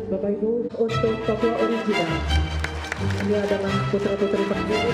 Bapak Ibu, untuk Papua Original, dia adalah putra-putri Papua.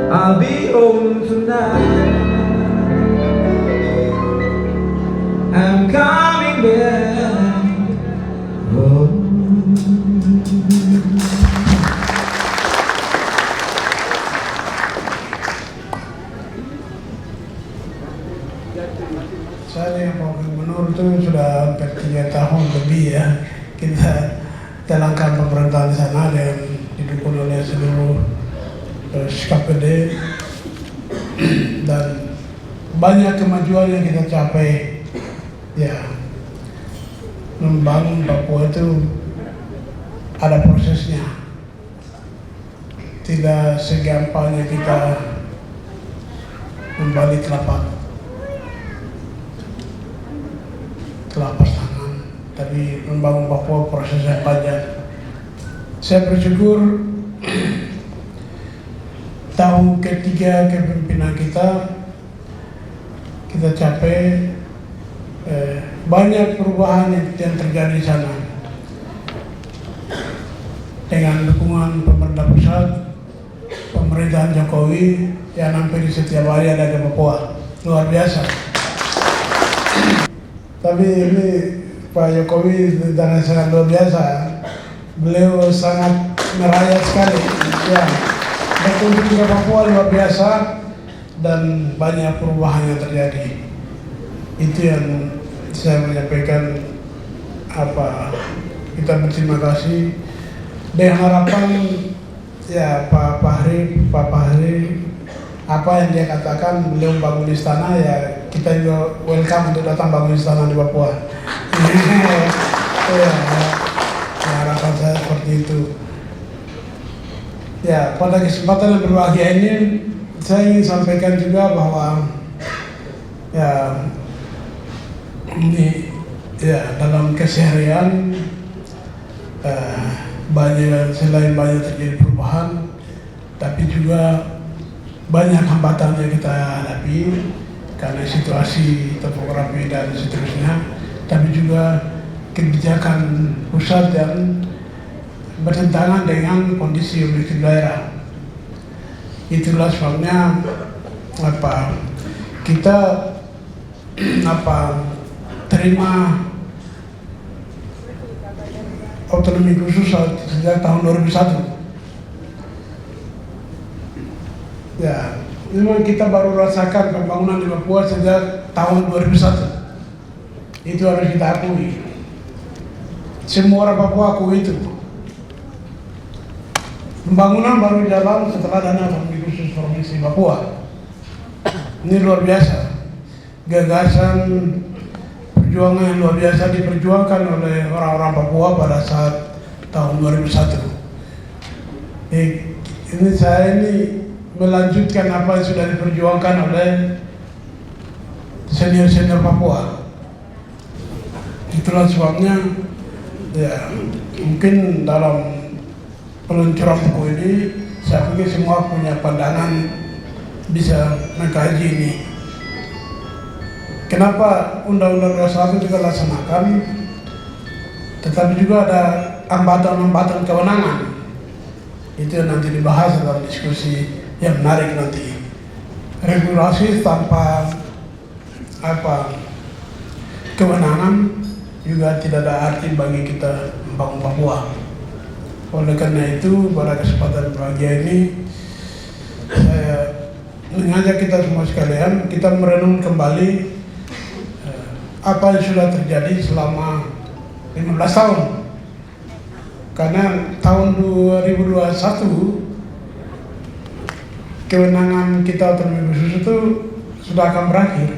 I'll be home tonight. I'm coming back home. Saya Pak Gubernur itu sudah hampir 3 tahun lebih ya kita jalankan pemerintahan di sana dan didukung oleh seluruh KPD dan banyak kemajuan yang kita capai. Ya, membangun Papua itu ada prosesnya, tidak segampangnya kita membalik telapak tangan, tapi membangun Papua prosesnya panjang. Saya bersyukur tahun ketiga kepemimpinan kita capai banyak perubahan yang terjadi di sana dengan dukungan pemerintah pusat, pemerintahan Jokowi yang hampir di setiap hari ada ke Papua, luar biasa. Tapi ini Pak Jokowi dengan sangat luar biasa, beliau sangat merayat sekali ya. Berkunjung ke Papua luar biasa dan banyak perubahan yang terjadi. Itu yang saya menyampaikan kita berterima kasih dengan harapan ya Pak Fahri apa yang dia katakan beliau bangun istana ya kita juga welcome untuk datang bangun istana di Papua. Ya, harapan saya seperti itu. Ya, pada kesempatan yang berbahagia ini saya ingin sampaikan juga bahwa ya ini ya dalam keseharian selain banyak terjadi perubahan, tapi juga banyak hambatan yang kita hadapi karena situasi topografi dan seterusnya, tapi juga kebijakan pusat yang bertentangan dengan kondisi objektif daerah. Itulah sebabnya kita terima otonomi khusus sejak tahun 2001. Ya, memang kita baru rasakan pembangunan di Papua sejak tahun 2001. Itu harus kita akui. Semua orang Papua akui itu. Pembangunan baru jalan setelah dana otonomi khusus Provinsi Papua. Ini luar biasa. Gagasan perjuangan yang luar biasa diperjuangkan oleh orang-orang Papua pada saat tahun 2001. Ini saya melanjutkan apa yang sudah diperjuangkan oleh senior-senior Papua. Itulah sebabnya ya mungkin dalam peluncuran buku ini saya pikir semua punya pandangan bisa mengkaji ini. Kenapa Undang-Undang 21 juga dilaksanakan, tetapi juga ada hambatan-hambatan kewenangan. Itu yang nanti dibahas dalam diskusi yang menarik nanti. Regulasi tanpa kewenangan juga tidak ada arti bagi kita membangun Papua. Oleh karena itu, pada kesempatan berbahagia ini, saya mengajak kita semua sekalian, kita merenung kembali apa yang sudah terjadi selama 15 tahun. Karena tahun 2021, kewenangan kita otonomi khusus itu sudah akan berakhir.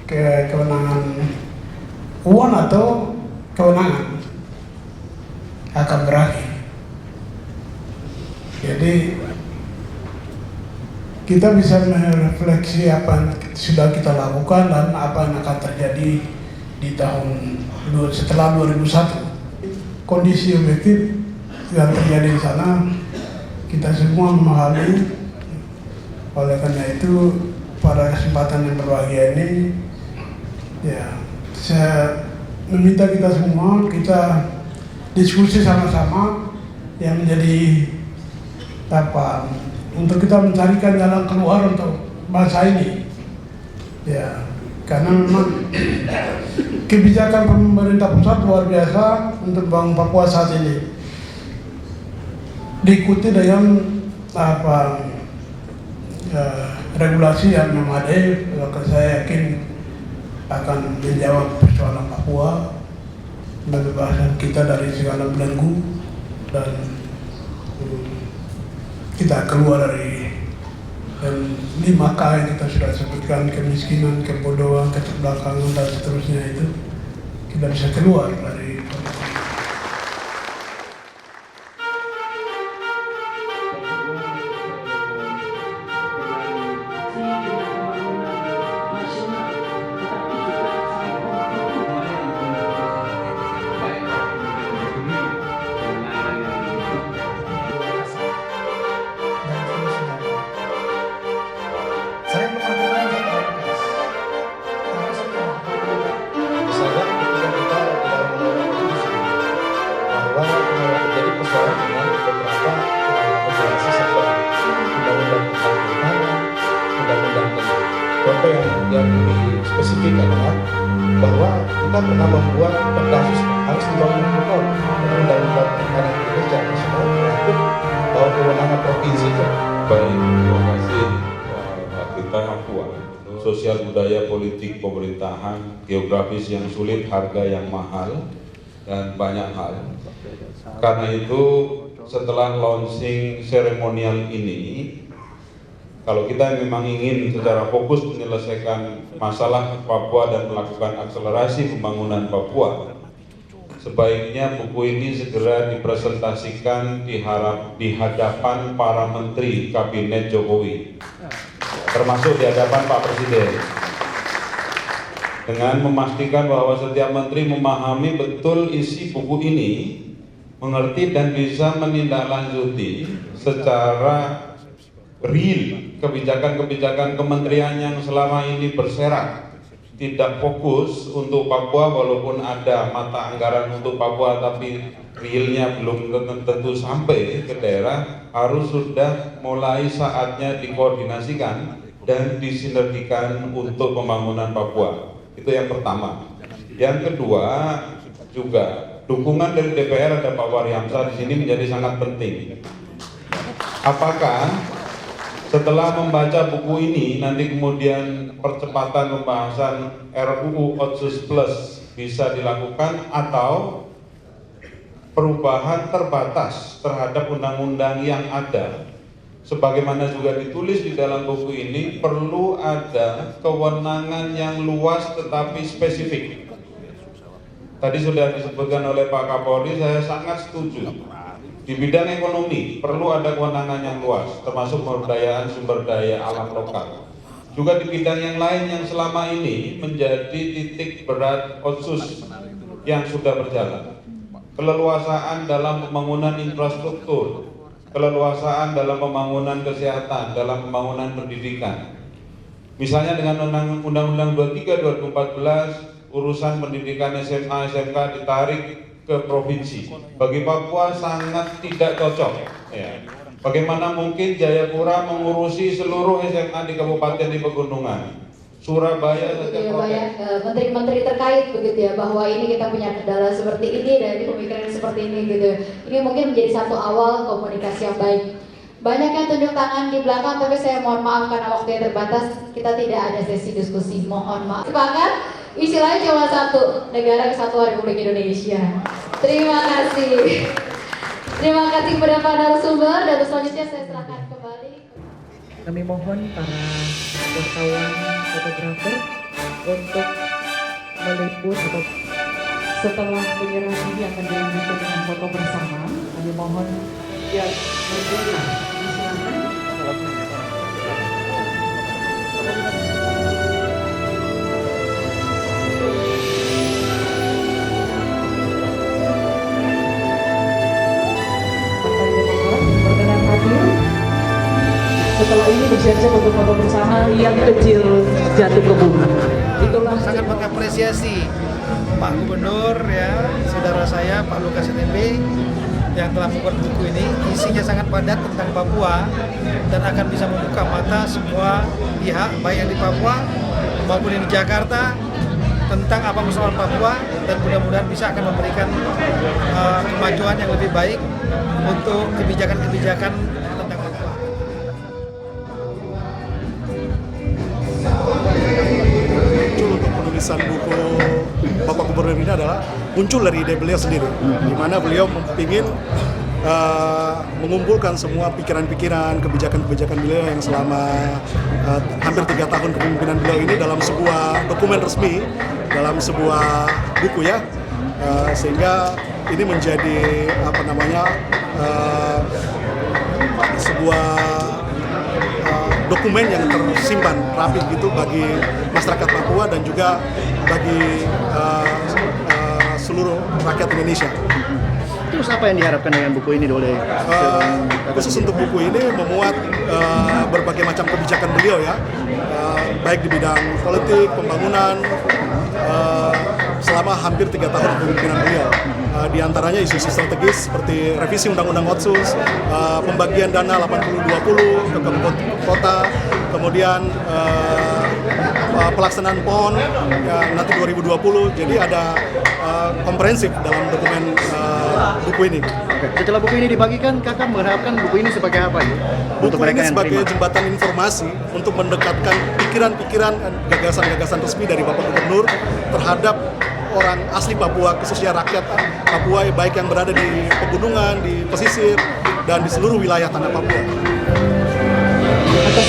Kewenangan UON atau kewenangan akan berakhir. Jadi kita bisa merefleksi apa yang sudah kita lakukan dan apa yang akan terjadi di tahun setelah 2001. Kondisi objektif yang terjadi di sana kita semua memahami. Oleh karena itu pada kesempatan yang berbahagia ini ya saya meminta kita semua kita diskusi sama-sama yang menjadi untuk kita mencarikan jalan keluar untuk bangsa ini. Ya, karena memang kebijakan pemerintah pusat luar biasa untuk bangun Papua saat ini. Diikuti dengan regulasi yang memadai, maka saya yakin akan menjawab persoalan Papua, membebaskan kita dari segala belenggu dan kita keluar dari 5K yang kita sudah sebutkan, kemiskinan, kebodohan, keterbelakangan dan seterusnya, itu kita bisa keluar dari contoh yang lebih spesifik adalah bahwa kita pernah membuat Perdasus harus dibangun betul undang-undang pertahanan Indonesia nasional untuk bahwa kewenangan provinsi itu. Baik, terima kasih kita Papua. Sosial budaya politik pemerintahan, geografis yang sulit, harga yang mahal, dan banyak hal. Karena itu setelah launching seremonial ini, kalau kita memang ingin secara fokus menyelesaikan masalah Papua dan melakukan akselerasi pembangunan Papua, sebaiknya buku ini segera dipresentasikan di hadapan para menteri kabinet Jokowi, termasuk di hadapan Pak Presiden, dengan memastikan bahwa setiap menteri memahami betul isi buku ini, mengerti dan bisa menindaklanjuti secara real kebijakan-kebijakan kementerian yang selama ini berserak tidak fokus untuk Papua, walaupun ada mata anggaran untuk Papua tapi realnya belum tentu sampai ke daerah, harus sudah mulai saatnya dikoordinasikan dan disinergikan untuk pembangunan Papua. Itu yang pertama. Yang kedua juga dukungan dari DPR, ada Pak Waryamsa di sini, menjadi sangat penting. Apakah setelah membaca buku ini nanti kemudian percepatan pembahasan RUU Otsus Plus bisa dilakukan, atau perubahan terbatas terhadap undang-undang yang ada. Sebagaimana juga ditulis di dalam buku ini, perlu ada kewenangan yang luas tetapi spesifik. Tadi sudah disebutkan oleh Pak Kapolri, saya sangat setuju. Di bidang ekonomi perlu ada kewenangan yang luas, termasuk pemberdayaan sumber daya alam lokal. Juga di bidang yang lain yang selama ini menjadi titik berat Otsus yang sudah berjalan. Keleluasaan dalam pembangunan infrastruktur, keleluasaan dalam pembangunan kesehatan, dalam pembangunan pendidikan. Misalnya dengan Undang-Undang 23 2014, urusan pendidikan SMA, SMK ditarik ke provinsi. Bagi Papua sangat tidak cocok. Ya. Bagaimana mungkin Jayapura mengurusi seluruh SMA di kabupaten di pegunungan? Surabaya saja protes. Menteri-menteri terkait begitu ya, bahwa ini kita punya kendala seperti ini dan pemikiran seperti ini gitu. Ini mungkin menjadi satu awal komunikasi yang baik. Banyak yang tunjuk tangan di belakang, tapi saya mohon maaf karena waktu yang terbatas, kita tidak ada sesi diskusi. Mohon maaf. Sepakat? Istilahnya cuma satu, Negara Kesatuan Republik Indonesia. Terima kasih. Terima kasih kepada Pak narasumber, dan selanjutnya saya serahkan kembali. Kami mohon para wartawan, fotografer untuk meliput atau setelah penyerahan ini akan dilanjutkan dengan foto bersama. Kami mohon ya bergerak. Berkenan hadir. Setelah ini bersiap-siap untuk foto bersama yang kecil jatuh ke bumi. Itulah sangat mengapresiasi Pak Gubernur ya, saudara saya Pak Lukas NMB yang telah membuat buku ini. Isinya sangat padat tentang Papua dan akan bisa membuka mata semua pihak baik yang di Papua maupun yang di Jakarta tentang apa persoalan Papua, dan mudah-mudahan bisa akan memberikan kemajuan yang lebih baik untuk kebijakan-kebijakan tentang Papua. Untuk penulisan buku Bapak Gubernur ini adalah muncul dari ide beliau sendiri, di mana beliau ingin mengumpulkan semua pikiran-pikiran, kebijakan-kebijakan beliau yang selama hampir 3 tahun kepemimpinan beliau ini dalam sebuah dokumen resmi, dalam sebuah buku ya, sehingga ini menjadi sebuah dokumen yang tersimpan rapi gitu bagi masyarakat Papua dan juga bagi seluruh rakyat Indonesia. Terus apa yang diharapkan dengan buku ini oleh khusus untuk buku ini memuat berbagai macam kebijakan beliau ya, baik di bidang politik, pembangunan, selama hampir 3 tahun kepemimpinan beliau. Di antaranya isu-isu strategis seperti revisi Undang-Undang Otsus, pembagian dana 80-20 ke kota, kemudian pelaksanaan PON ya, nanti 2020. Jadi ada komprehensif dalam dokumen buku ini. Setelah buku ini dibagikan, Kakak mengharapkan buku ini sebagai apa? Buku ini sebagai jembatan informasi untuk mendekatkan pikiran-pikiran dan gagasan-gagasan resmi dari Bapak Gubernur terhadap orang asli Papua, khususnya rakyat Papua, baik yang berada di pegunungan, di pesisir, dan di seluruh wilayah tanah Papua. atas